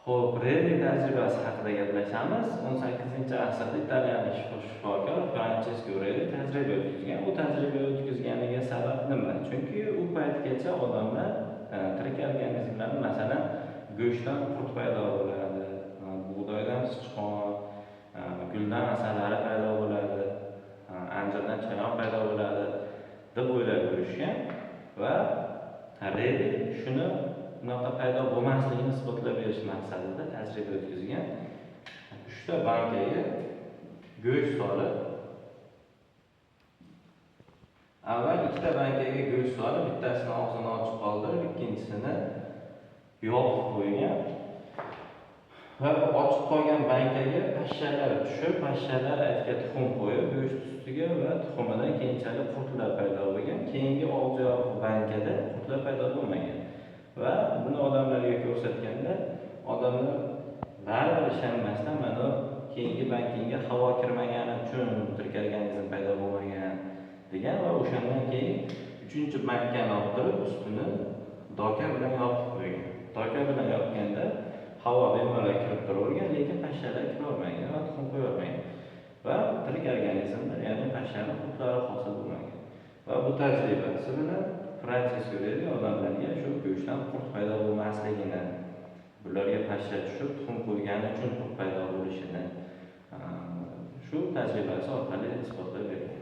Xo'p, Reni tajribasi haqida gaplashamiz. 18-asrda italiyalik shifokor Francesco Reni tajriba o'tkazgan. U tajriba o'tkazganiga sabab nima? Chunki u paytgacha odamlar tirik organizmlarni, masalan, go'shtdan qurt paydo bo'ladi, bug'doydan sichqon, guldan asalari paydo bo'ladi, anjirdan chayon paydo bo'ladi deb o'ylab yurishgan va Reni shuni bunaqa paydo bo'lmasligini isbotlab berish maqsadida tajriba o'tkazgan. 3 ta bankaga go'sht solib, avval 2 ta bankaga go'sht solib, bittasini og'zini ochiq qoldirib, ikkinchisini yopib qo'ygan va ochiq qolgan bankaga pashshalar tushib, pashshalar aytga tuxum qo'yib, go'sht ustiga va tuxumidan keyinchalik qurtlar paydo bo'lgan. Keyingi og'zi yopiq bankada qurtlar paydo bo'lmagan. Va buni odamlarga ko'rsatganda odamlar baribir ishonmasdan mana keyingi bankingga havo kirmagani uchun tirik organizm paydo bo'lmagan degan va o'shandan keyin 3-bankani oltirib ustini doka bilan yopib qo'ygan. Doka bilan yopganda havo bemalol kirib turavergan, lekin pashshalar kirolmagan va tuxum qo'yolmagan. Va tirik organizmlar, ya'ni pashshani qurtlari hosil bo'lmagan. Va bu tajribasi bilan Francesco Reni odamlarga shu go'shtdan qurt paydo bo'lmasligini, bularga pashsha tushib tuxum qo'ygani uchun qurt paydo bo'lishini shu tajribasi orqali isbotlab bergan.